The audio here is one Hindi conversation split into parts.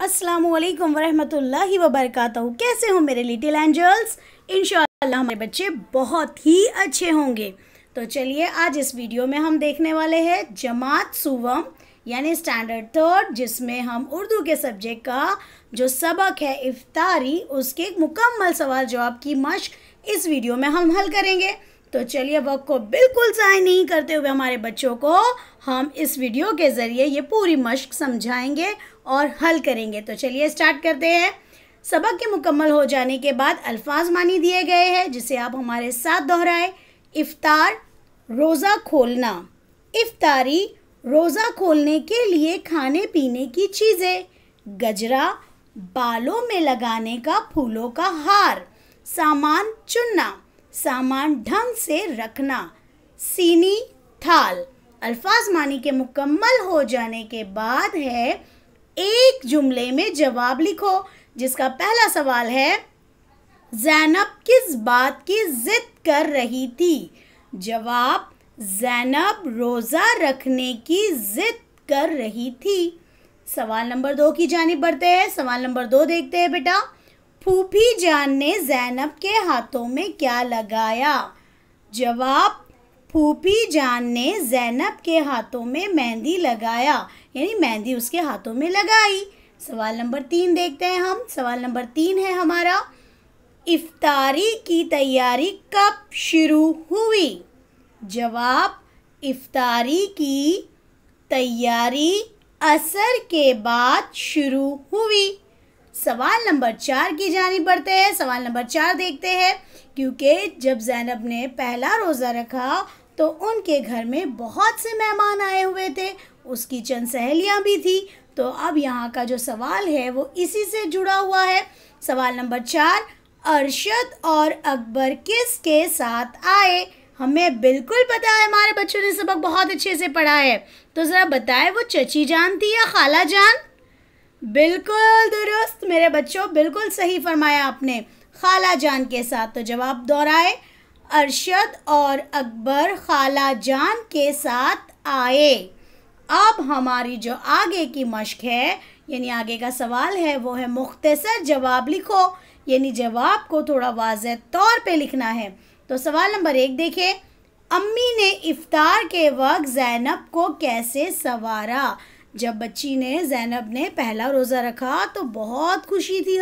अस्सलामुअलैकुम वरहमतुल्लाहि वबरकातुहू। कैसे हो मेरे लिटिल एंजल्स? इंशाअल्लाह हमारे बच्चे बहुत ही अच्छे होंगे। तो चलिए आज इस वीडियो में हम देखने वाले हैं जमात सुवम यानी स्टैंडर्ड थर्ड, जिसमें हम उर्दू के सब्जेक्ट का जो सबक है इफ्तारी, उसके मुकम्मल सवाल जवाब की मश्क इस वीडियो में हम हल करेंगे। तो चलिए वक्त को बिल्कुल ज़ाय नहीं करते हुए हमारे बच्चों को हम इस वीडियो के ज़रिए ये पूरी मश्क समझाएंगे और हल करेंगे। तो चलिए स्टार्ट करते हैं। सबक के मुकम्मल हो जाने के बाद अल्फाज मानी दिए गए हैं, जिसे आप हमारे साथ दोहराएं। इफ्तार, रोज़ा खोलना। इफ्तारी, रोज़ा खोलने के लिए खाने पीने की चीज़ें। गजरा, बालों में लगाने का फूलों का हार। सामान चुनना, सामान ढंग से रखना। सीनी, थाल। अल्फाज मानी के मुकम्मल हो जाने के बाद है एक जुमले में जवाब लिखो, जिसका पहला सवाल है ज़ैनब किस बात की जिद कर रही थी? जवाब, ज़ैनब रोज़ा रखने की जिद कर रही थी। सवाल नंबर 2 की जानिब बढ़ते हैं। सवाल नंबर 2 देखते हैं बेटा। फूफी जान ने ज़ैनब के हाथों में क्या लगाया? जवाब, फूफी जान ने ज़ैनब के हाथों में मेहंदी लगाया, यानी मेहंदी उसके हाथों में लगाई। सवाल नंबर 3 देखते हैं हम। सवाल नंबर 3 है हमारा, इफ्तारी की तैयारी कब शुरू हुई? जवाब, इफ्तारी की तैयारी असर के बाद शुरू हुई। सवाल नंबर 4 की जानिब बढ़ते हैं। सवाल नंबर 4 देखते हैं। क्योंकि जब ज़ैनब ने पहला रोज़ा रखा तो उनके घर में बहुत से मेहमान आए हुए थे, उसकी चंद सहेलियां भी थी। तो अब यहाँ का जो सवाल है वो इसी से जुड़ा हुआ है। सवाल नंबर 4, अरशद और अकबर किसके साथ आए? हमें बिल्कुल पता है, हमारे बच्चों ने सबक बहुत अच्छे से पढ़ा है। तो ज़रा बताए वो चची जान थी या खाला जान? बिल्कुल दुरुस्त मेरे बच्चों, बिल्कुल सही फरमाया आपने, खाला जान के साथ। तो जवाब दोहराए, अरशद और अकबर खाला जान के साथ आए। अब हमारी जो आगे की मश्क है, यानी आगे का सवाल है, वो है मुख्तसर जवाब लिखो, यानी जवाब को थोड़ा वाज़ेह तौर पे लिखना है। तो सवाल नंबर 1 देखें। अम्मी ने इफ्तार के वक्त ज़ैनब को कैसे संवारा? जब बच्ची ने, ज़ैनब ने पहला रोज़ा रखा तो बहुत खुशी थी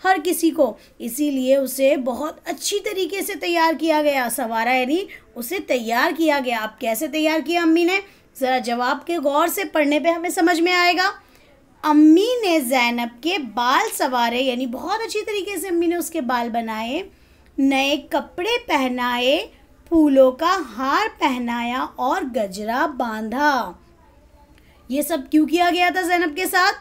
हर किसी को, इसीलिए उसे बहुत अच्छी तरीके से तैयार किया गया। संवारा यानी उसे तैयार किया गया। अब कैसे तैयार किया अम्मी ने? ज़रा जवाब के गौर से पढ़ने पे हमें समझ में आएगा। अम्मी ने ज़ैनब के बाल संवारे, यानी बहुत अच्छी तरीके से अम्मी ने उसके बाल बनाए, नए कपड़े पहनाए, फूलों का हार पहनाया और गजरा बांधा। ये सब क्यों किया गया था ज़ैनब के साथ?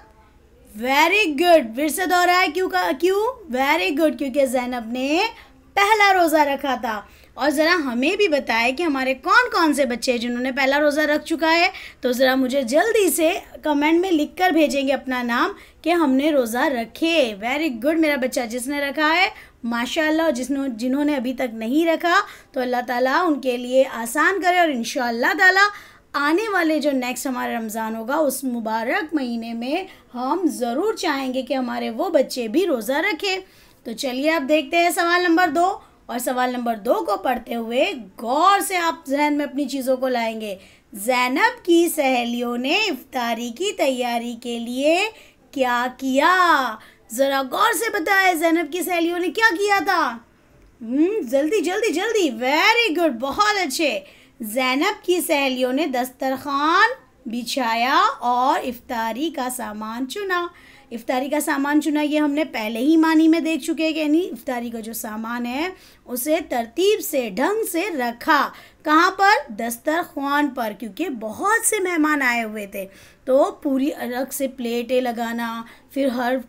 वेरी गुड, फिर से दोहराए, क्यों? वेरी गुड, क्योंकि ज़ैनब ने पहला रोज़ा रखा था। और ज़रा हमें भी बताएं कि हमारे कौन कौन से बच्चे हैं जिन्होंने पहला रोज़ा रख चुका है। तो ज़रा मुझे जल्दी से कमेंट में लिख कर भेजेंगे अपना नाम कि हमने रोज़ा रखे। वेरी गुड मेरा बच्चा, जिसने रखा है माशाल्लाह, और जिन्होंने अभी तक नहीं रखा तो अल्लाह ताला उनके लिए आसान करे। और इंशाअल्लाह ताला आने वाले जो नेक्स्ट हमारा रमज़ान होगा, उस मुबारक महीने में हम ज़रूर चाहेंगे कि हमारे वो बच्चे भी रोज़ा रखें। तो चलिए अब देखते हैं सवाल नंबर 2। और सवाल नंबर 2 को पढ़ते हुए गौर से आप जहन में अपनी चीज़ों को लाएंगे। ज़ैनब की सहेलियों ने इफ्तारी की तैयारी के लिए क्या किया? ज़रा गौर से बताएं, ज़ैनब की सहेलियों ने क्या किया था? जल्दी जल्दी जल्दी। वेरी गुड, बहुत अच्छे। ज़ैनब की सहेलियों ने दस्तरखान बिछाया और इफ्तारी का सामान चुना। इफ्तारी का सामान चुना, ये हमने पहले ही मानी में देख चुके हैं कि यानी इफ्तारी का जो सामान है उसे तरतीब से, ढंग से रखा। कहाँ पर? दस्तरखान पर, क्योंकि बहुत से मेहमान आए हुए थे। तो पूरी अलग से प्लेटें लगाना, फिर हर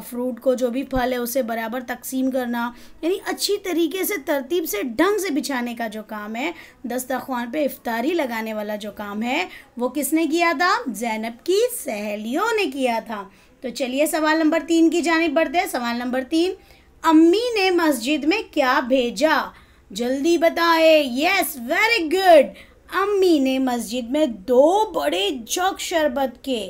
फ्रूट को, जो भी फल है उसे बराबर तकसीम करना, यानी अच्छी तरीके से तरतीब से ढंग से बिछाने का जो काम है, दस्तरखान पे इफ्तारी लगाने वाला जो काम है, वो किसने किया था? ज़ैनब की सहेलियों ने किया था। तो चलिए सवाल नंबर 3 की जानिब बढ़ते हैं। सवाल नंबर 3, अम्मी ने मस्जिद में क्या भेजा? जल्दी बताए। Yes, very good. अम्मी ने मस्जिद में 2 बड़े जग शरबत के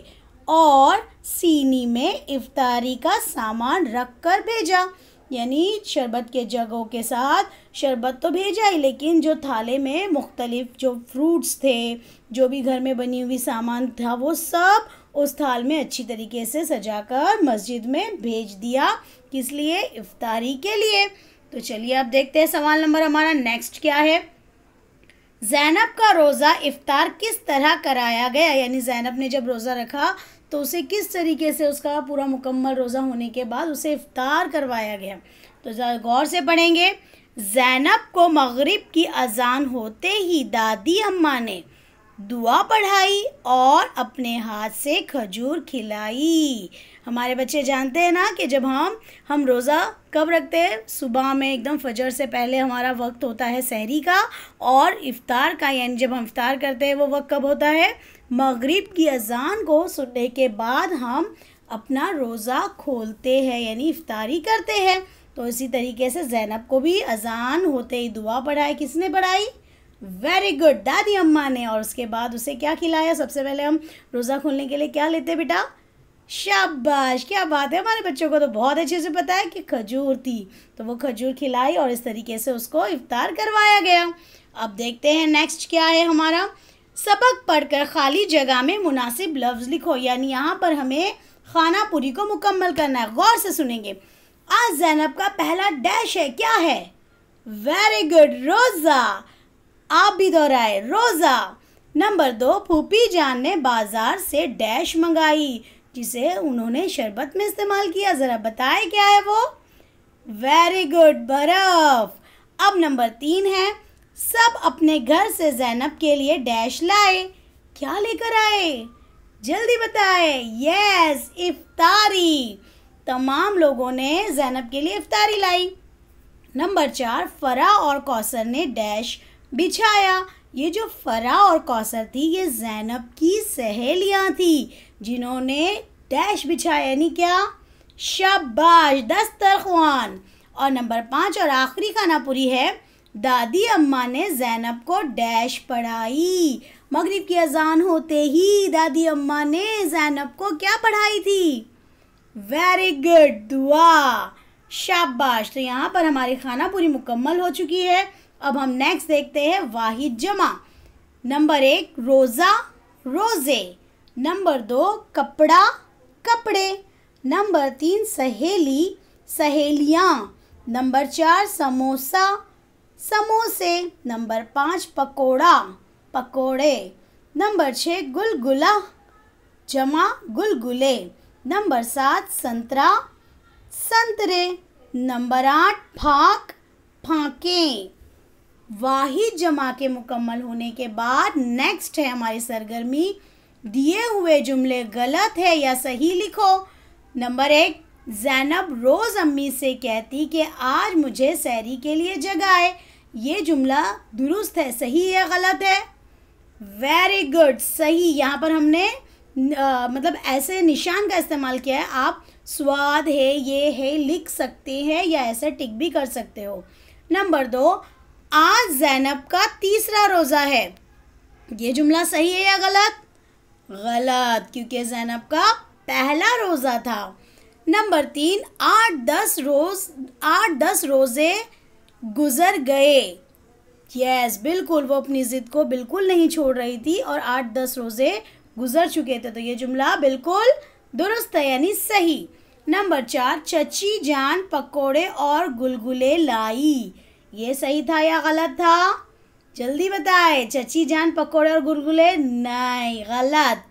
और सीनी में इफ्तारी का सामान रख कर भेजा। यानी शरबत के जगों के साथ शरबत तो भेजा ही, लेकिन जो थाले में मुख्तलिफ जो फ्रूट्स थे, जो भी घर में बनी हुई सामान था, वो सब उस थाल में अच्छी तरीके से सजाकर मस्जिद में भेज दिया। किस लिए? इफ्तारी के लिए। तो चलिए अब देखते हैं सवाल नंबर हमारा नेक्स्ट क्या है। ज़ैनब का रोज़ा इफ्तार किस तरह कराया गया? यानी ज़ैनब ने जब रोज़ा रखा तो उसे किस तरीके से उसका पूरा मुकम्मल रोज़ा होने के बाद उसे इफ्तार करवाया गया। तो ज़रा गौर से पढ़ेंगे। ज़ैनब को मगरिब की अज़ान होते ही दादी अम्मा ने दुआ पढ़ाई और अपने हाथ से खजूर खिलाई। हमारे बच्चे जानते हैं ना कि जब हम रोज़ा कब रखते हैं? सुबह में एकदम फजर से पहले हमारा वक्त होता है सहरी का, और इफ़्तार का, यानी जब हम इफ़्तार करते हैं वो वक्त कब होता है? मगरिब की अज़ान को सुनने के बाद हम अपना रोज़ा खोलते हैं, यानी इफ़्तारी करते हैं। तो इसी तरीके से ज़ैनब को भी अज़ान होते ही दुआ पढ़ाई। किसने पढ़ाई? वेरी गुड, दादी अम्मा ने। और उसके बाद उसे क्या खिलाया? सबसे पहले हम रोज़ा खोलने के लिए क्या लेते बेटा? शाबाश, क्या बात है, हमारे बच्चों को तो बहुत अच्छे से पता है कि खजूर थी। तो वो खजूर खिलाई और इस तरीके से उसको इफ्तार करवाया गया। अब देखते हैं नेक्स्ट क्या है हमारा। सबक पढ़कर खाली जगह में मुनासिब लफ्ज़ लिखो। यानी यहाँ पर हमें खाना पूरी को मुकम्मल करना है। गौर से सुनेंगे। आज ज़ैनब का पहला डैश है, क्या है? वेरी गुड, रोज़ा। आप भी दोहराए, रोज़ा। नंबर 2, फूफी जान ने बाज़ार से डैश मंगाई जिसे उन्होंने शरबत में इस्तेमाल किया। ज़रा बताएं क्या है वो? वेरी गुड, बर्फ़। अब नंबर 3 है, सब अपने घर से ज़ैनब के लिए डैश लाए। क्या लेकर आए? जल्दी बताए। यस, इफ्तारी। तमाम लोगों ने ज़ैनब के लिए इफ्तारी लाई। नंबर 4, फ़रा और कौसर ने डैश बिछाया। ये जो फ़रा और कौसर थी, ये ज़ैनब की सहेलियाँ थी जिन्होंने डैश बिछाया। यानी क्या? शाबाश, दस्तरख्वान। और नंबर 5 और आखिरी खानापुरी है, दादी अम्मा ने ज़ैनब को डैश पढ़ाई। मगरिब की अज़ान होते ही दादी अम्मा ने ज़ैनब को क्या पढ़ाई थी? वेरी गुड, दुआ। शाबाश। तो यहाँ पर हमारी खाना पूरी मुकम्मल हो चुकी है। अब हम नेक्स्ट देखते हैं वाहिद जमा। नंबर 1, रोज़ा, रोज़े। नंबर 2, कपड़ा, कपड़े। नंबर 3, सहेली, सहेलियाँ। नंबर 4, समोसा, समोसे। नंबर 5, पकोड़ा, पकोड़े। नंबर 6, गुलगुला, जमा गुलगुले। नंबर 7, संतरा, संतरे। नंबर 8, फाक, फाकें। वाहिद जमा के मुकम्मल होने के बाद नेक्स्ट है हमारी सरगर्मी। दिए हुए जुमले गलत है या सही लिखो। नंबर 1, ज़ैनब रोज़ अम्मी से कहती कि आज मुझे सहरी के लिए जगाए। ये जुमला दुरुस्त है, सही है या गलत है? वेरी गुड, सही। यहाँ पर हमने मतलब ऐसे निशान का इस्तेमाल किया है। आप स्वाद है, ये है लिख सकते हैं या ऐसे टिक भी कर सकते हो। नंबर 2, आज ज़ैनब का तीसरा रोज़ा है। ये जुमला सही है या गलत? गलत, क्योंकि ज़ैनब का पहला रोज़ा था। नंबर 3, 8-10 रोज़े गुज़र गए। यस, बिल्कुल, वो अपनी ज़िद को बिल्कुल नहीं छोड़ रही थी और 8-10 रोज़े गुज़र चुके थे। तो ये जुमला बिल्कुल दुरुस्त है, यानी सही। नंबर 4, चची जान पकोड़े और गुलगुले लाई। ये सही था या गलत था? जल्दी बताए। चची जान पकोड़े और गुलगुले, नहीं, गलत।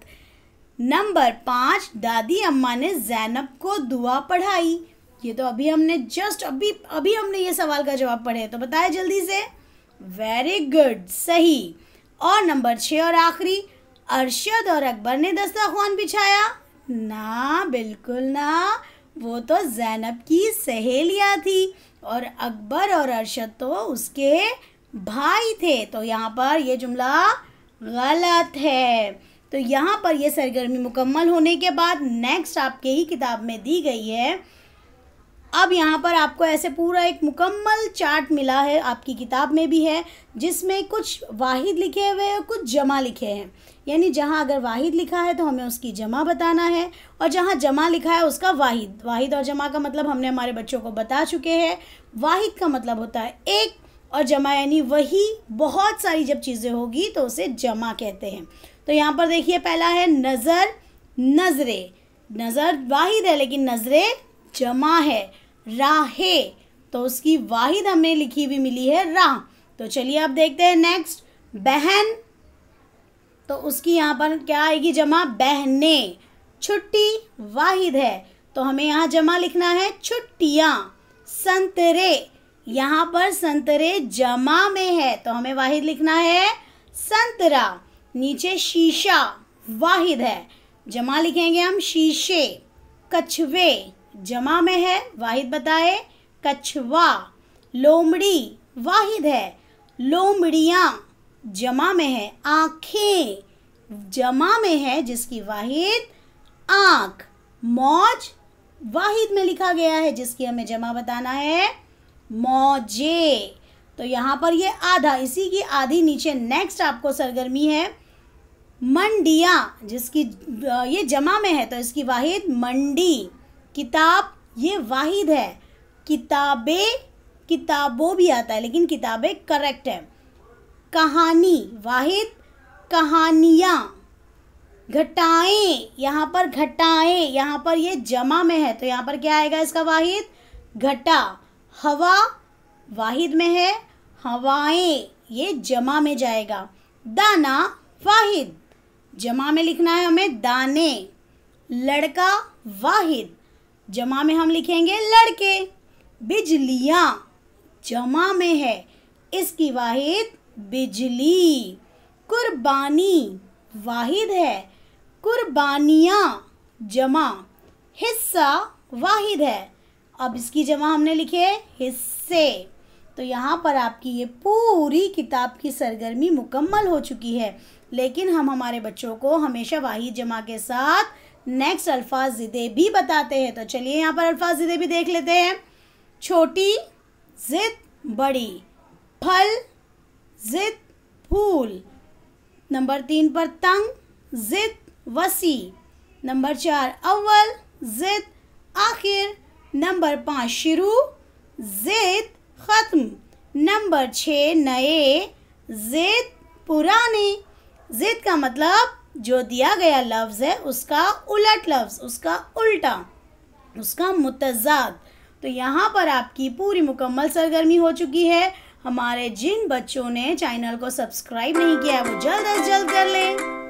नंबर 5, दादी अम्मा ने ज़ैनब को दुआ पढ़ाई। ये तो अभी हमने अभी हमने ये सवाल का जवाब पढ़े, तो बताए जल्दी से। वेरी गुड, सही। और नंबर 6 और आखिरी, अरशद और अकबर ने दस्तरख्वान बिछाया। ना, बिल्कुल ना, वो तो ज़ैनब की सहेलियाँ थी और अकबर और अरशद तो उसके भाई थे। तो यहाँ पर ये जुमला गलत है। तो यहाँ पर ये सरगर्मी मुकम्मल होने के बाद नेक्स्ट आपके ही किताब में दी गई है अब यहाँ पर आपको ऐसे पूरा एक मुकम्मल चार्ट मिला है, आपकी किताब में भी है, जिसमें कुछ वाहिद लिखे हुए हैं और कुछ जमा लिखे हैं। यानी जहाँ अगर वाहिद लिखा है तो हमें उसकी जमा बताना है, और जहाँ जमा लिखा है उसका वाहिद। वाहिद और जमा का मतलब हमने हमारे बच्चों को बता चुके हैं। वाहिद का मतलब होता है एक, और जमा यानी वही बहुत सारी जब चीज़ें होगी तो उसे जमा कहते हैं। तो यहाँ पर देखिए पहला है नज़र, नज़रे। नज़र वाहिद है लेकिन नज़रे जमा है। राहे, तो उसकी वाहिद हमने लिखी हुई मिली है राह। तो चलिए अब देखते हैं नेक्स्ट। बहन, तो उसकी यहाँ पर क्या आएगी जमा, बहने। छुट्टी वाहिद है तो हमें यहाँ जमा लिखना है छुट्टियाँ। संतरे, यहाँ पर संतरे जमा में है तो हमें वाहिद लिखना है संतरा। नीचे शीशा वाहिद है, जमा लिखेंगे हम शीशे। कछुए जमा में है, वाहिद बताए कछुआ। लोमड़ी वाहिद है, लोमड़ियाँ जमा में है। आँखें जमा में है जिसकी वाहिद आँख। मौज वाहिद में लिखा गया है जिसकी हमें जमा बताना है मौजे। तो यहाँ पर ये आधा, इसी की आधी नीचे नेक्स्ट आपको सरगर्मी है मंडियाँ, जिसकी ये जमा में है तो इसकी वाहिद मंडी। किताब ये वाहिद है, किताबें, किताबों भी आता है लेकिन किताबें करेक्ट है। कहानी वाहिद कहानियाँ। घटाएं, यहाँ पर घटाएं, यहाँ पर ये जमा में है तो यहाँ पर क्या आएगा इसका वाहिद घटा। हवा वाहिद में है, हवाएं ये जमा में जाएगा। दाना वाहिद, जमा में लिखना है हमें दाने। लड़का वाहिद, जमा में हम लिखेंगे लड़के। बिजलियाँ जमा में है, इसकी वाहिद बिजली। कुर्बानी वाहिद है, कुर्बानियाँ जमा। हिस्सा वाहिद है, अब इसकी जमा हमने लिखे है हिस्से। तो यहाँ पर आपकी ये पूरी किताब की सरगर्मी मुकम्मल हो चुकी है, लेकिन हम हमारे बच्चों को हमेशा वाहिद जमा के साथ नेक्स्ट अल्फाज ज़िदे भी बताते हैं। तो चलिए यहाँ पर अल्फाज ज़िदे भी देख लेते हैं। छोटी ज़िद बड़ी, फल ज़िद फूल। नंबर 3 पर तंग ज़िद वसी। नंबर 4 अव्वल ज़िद आखिर। नंबर 5 शुरू ज़िद ख़त्म। नंबर 6 नए ज़िद पुराने। ज़िद का मतलब जो दिया गया लफ्ज़ है उसका उलट लफ्ज़, उसका उल्टा, उसका मुतज़ाद। तो यहाँ पर आपकी पूरी मुकम्मल सरगर्मी हो चुकी है। हमारे जिन बच्चों ने चैनल को सब्सक्राइब नहीं किया है वो जल्द अज जल्द कर लें।